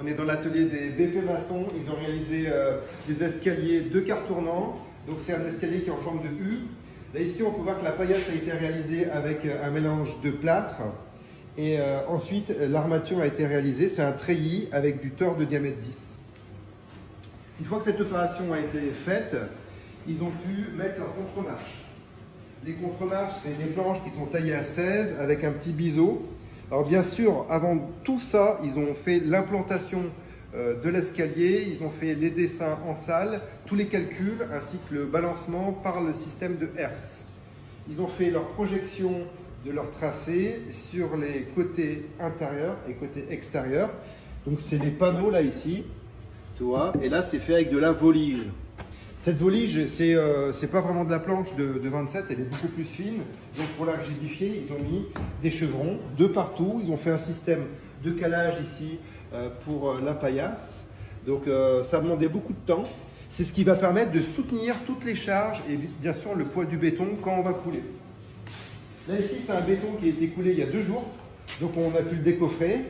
On est dans l'atelier des BP maçons. Ils ont réalisé des escaliers 2 quarts tournants. Donc c'est un escalier qui est en forme de U. Là ici on peut voir que la paillasse a été réalisée avec un mélange de plâtre. Et ensuite l'armature a été réalisée. C'est un treillis avec du tore de diamètre 10. Une fois que cette opération a été faite, ils ont pu mettre leur contre-marche. Les contre-marches, c'est des planches qui sont taillées à 16 avec un petit biseau. Alors bien sûr, avant tout ça, ils ont fait l'implantation de l'escalier, ils ont fait les dessins en salle, tous les calculs ainsi que le balancement par le système de Hertz. Ils ont fait leur projection de leur tracé sur les côtés intérieurs et côtés extérieurs. Donc c'est les panneaux là ici, tu vois, et là c'est fait avec de la volige. Cette volige, c'est pas vraiment de la planche de 27, elle est beaucoup plus fine. Donc pour la rigidifier, ils ont mis des chevrons de partout. Ils ont fait un système de calage ici pour la paillasse. Donc ça demandait beaucoup de temps. C'est ce qui va permettre de soutenir toutes les charges et bien sûr le poids du béton quand on va couler. Là ici, c'est un béton qui a été coulé il y a 2 jours. Donc on a pu le décoffrer.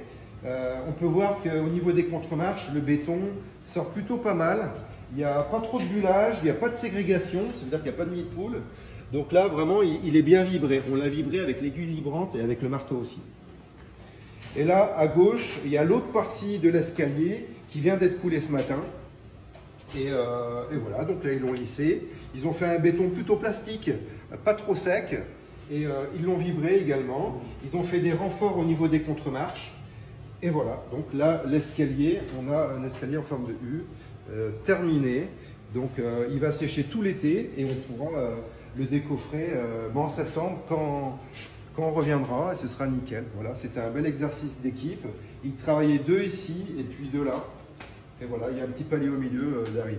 On peut voir qu'au niveau des contre-marches, le béton sort plutôt pas mal. Il n'y a pas trop de bullage, il n'y a pas de ségrégation, ça veut dire qu'il n'y a pas de nid de poule. Donc là, vraiment, il est bien vibré. On l'a vibré avec l'aiguille vibrante et avec le marteau aussi. Et là, à gauche, il y a l'autre partie de l'escalier qui vient d'être coulée ce matin. Et voilà, donc là, ils l'ont lissé. Ils ont fait un béton plutôt plastique, pas trop sec. Et ils l'ont vibré également. Ils ont fait des renforts au niveau des contre-marches. Et voilà, donc là, l'escalier, on a un escalier en forme de U. Terminé, donc il va sécher tout l'été et on pourra le décoffrer en septembre quand on reviendra et ce sera nickel. Voilà, c'était un bel exercice d'équipe. Ils travaillaient 2 ici et puis 2 là. Et voilà, il y a un petit palier au milieu d'arrivée.